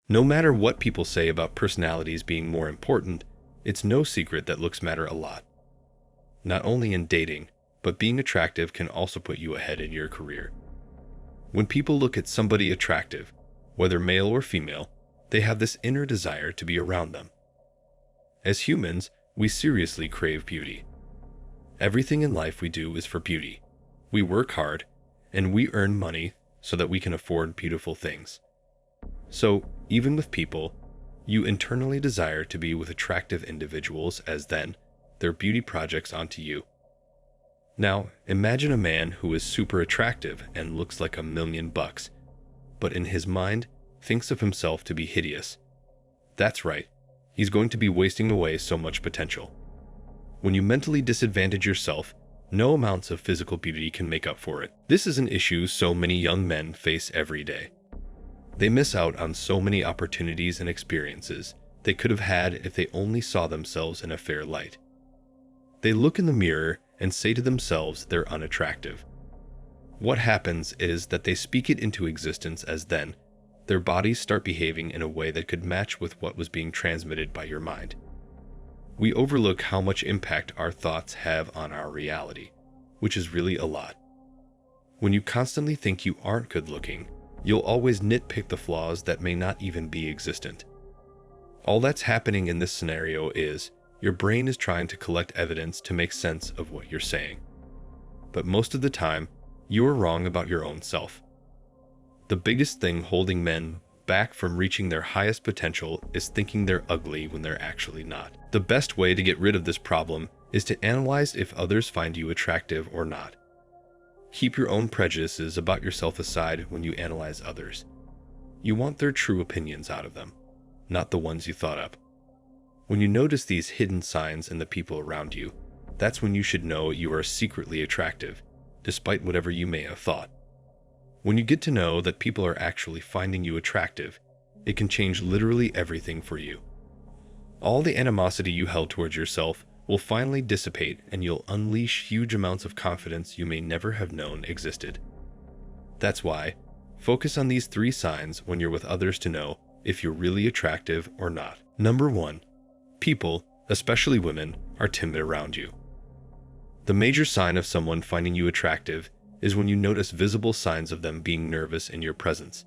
No matter what people say about personalities being more important, it's no secret that looks matter a lot. Not only in dating, but being attractive can also put you ahead in your career. When people look at somebody attractive, whether male or female, they have this inner desire to be around them. As humans, we seriously crave beauty. Everything in life we do is for beauty. We work hard, and we earn money so that we can afford beautiful things. So, even with people, you internally desire to be with attractive individuals as then their beauty projects onto you. Now, imagine a man who is super attractive and looks like $1,000,000, but in his mind thinks of himself to be hideous. That's right, he's going to be wasting away so much potential. When you mentally disadvantage yourself, no amounts of physical beauty can make up for it. This is an issue so many young men face every day. They miss out on so many opportunities and experiences they could have had if they only saw themselves in a fair light. They look in the mirror and say to themselves they're unattractive. What happens is that they speak it into existence as then their bodies start behaving in a way that could match with what was being transmitted by your mind. We overlook how much impact our thoughts have on our reality, which is really a lot. When you constantly think you aren't good looking, you'll always nitpick the flaws that may not even be existent. All that's happening in this scenario is your brain is trying to collect evidence to make sense of what you're saying. But most of the time, you are wrong about your own self. The biggest thing holding men back from reaching their highest potential is thinking they're ugly when they're actually not. The best way to get rid of this problem is to analyze if others find you attractive or not. Keep your own prejudices about yourself aside when you analyze others. You want their true opinions out of them, not the ones you thought up. When you notice these hidden signs in the people around you, that's when you should know you are secretly attractive, despite whatever you may have thought. When you get to know that people are actually finding you attractive, it can change literally everything for you. All the animosity you held towards yourself will finally dissipate and you'll unleash huge amounts of confidence you may never have known existed. That's why, focus on these 3 signs when you're with others to know if you're really attractive or not. Number 1. People, especially women, are timid around you. The major sign of someone finding you attractive is when you notice visible signs of them being nervous in your presence.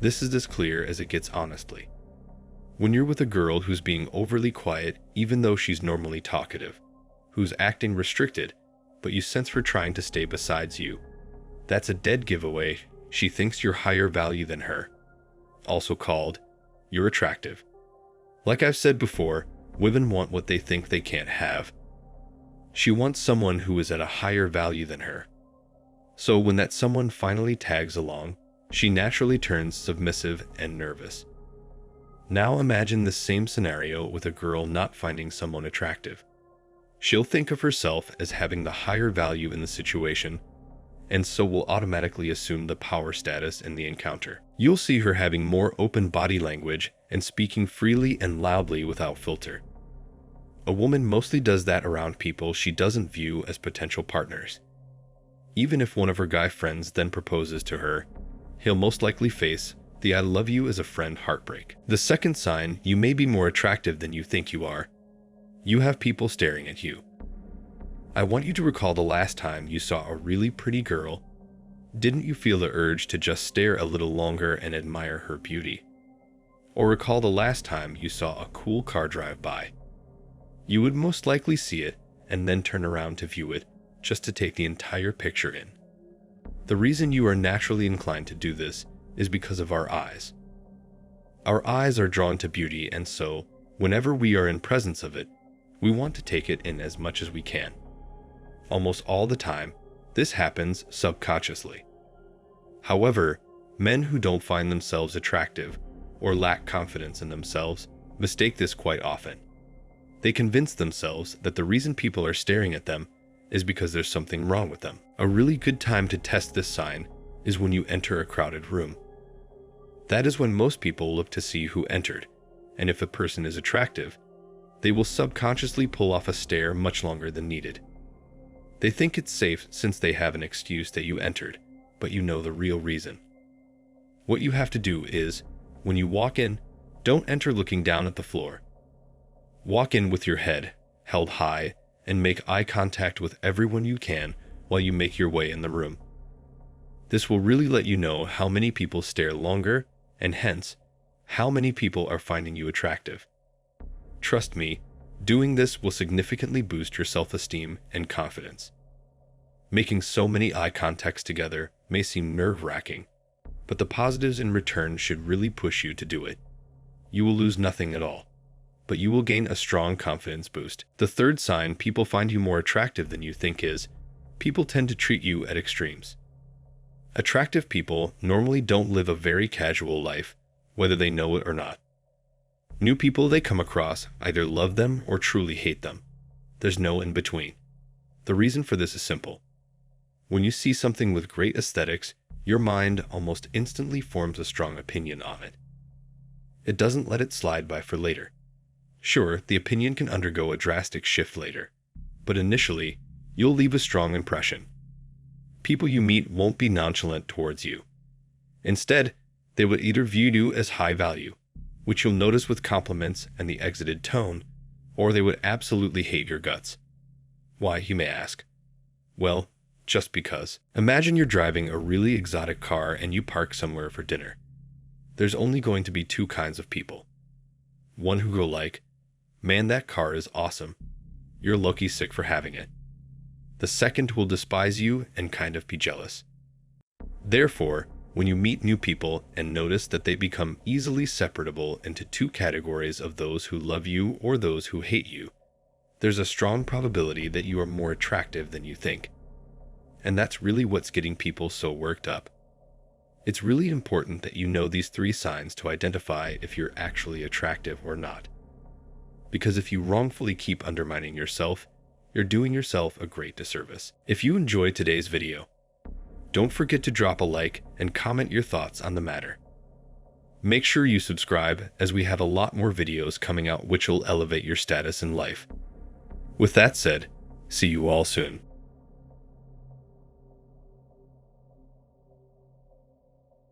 This is as clear as it gets honestly. When you're with a girl who's being overly quiet even though she's normally talkative, who's acting restricted, but you sense her trying to stay beside you, that's a dead giveaway she thinks you're higher value than her. Also called, you're attractive. Like I've said before, women want what they think they can't have. She wants someone who is at a higher value than her. So when that someone finally tags along, she naturally turns submissive and nervous. Now imagine the same scenario with a girl not finding someone attractive. She'll think of herself as having the higher value in the situation, and so will automatically assume the power status in the encounter. You'll see her having more open body language and speaking freely and loudly without filter. A woman mostly does that around people she doesn't view as potential partners. Even if one of her guy friends then proposes to her, he'll most likely face the "I love you as a friend" heartbreak. The second sign you may be more attractive than you think you are. You have people staring at you. I want you to recall the last time you saw a really pretty girl. Didn't you feel the urge to just stare a little longer and admire her beauty? Or recall the last time you saw a cool car drive by. You would most likely see it and then turn around to view it just to take the entire picture in. The reason you are naturally inclined to do this is because of our eyes. Our eyes are drawn to beauty, and so, whenever we are in presence of it, we want to take it in as much as we can. Almost all the time, this happens subconsciously. However, men who don't find themselves attractive or lack confidence in themselves mistake this quite often. They convince themselves that the reason people are staring at them is because there's something wrong with them. A really good time to test this sign is when you enter a crowded room. That is when most people look to see who entered, and if a person is attractive, they will subconsciously pull off a stare much longer than needed. They think it's safe since they have an excuse that you entered, but you know the real reason. What you have to do is When you walk in, don't enter looking down at the floor. Walk in with your head held high and make eye contact with everyone you can while you make your way in the room. This will really let you know how many people stare longer and hence how many people are finding you attractive. Trust me, doing this will significantly boost your self-esteem and confidence. Making so many eye contacts together may seem nerve-wracking, but the positives in return should really push you to do it. You will lose nothing at all, but you will gain a strong confidence boost. The third sign people find you more attractive than you think is, people tend to treat you at extremes. Attractive people normally don't live a very casual life, whether they know it or not. New people they come across either love them or truly hate them. There's no in between. The reason for this is simple. When you see something with great aesthetics, your mind almost instantly forms a strong opinion on it. It doesn't let it slide by for later. Sure, the opinion can undergo a drastic shift later, but initially, you'll leave a strong impression. People you meet won't be nonchalant towards you. Instead, they will either view you as high value, which you'll notice with compliments and the exited tone, or they would absolutely hate your guts. Why, you may ask? Well, just because. Imagine you're driving a really exotic car and you park somewhere for dinner. There's only going to be two kinds of people. One who go like, "Man, that car is awesome. You're low-key sick for having it." The second will despise you and kind of be jealous. Therefore, when you meet new people and notice that they become easily separable into two categories of those who love you or those who hate you, there's a strong probability that you are more attractive than you think. And that's really what's getting people so worked up. It's really important that you know these three signs to identify if you're actually attractive or not. Because if you wrongfully keep undermining yourself, you're doing yourself a great disservice. If you enjoyed today's video, don't forget to drop a like and comment your thoughts on the matter. Make sure you subscribe, as we have a lot more videos coming out which will elevate your status in life. With that said, see you all soon.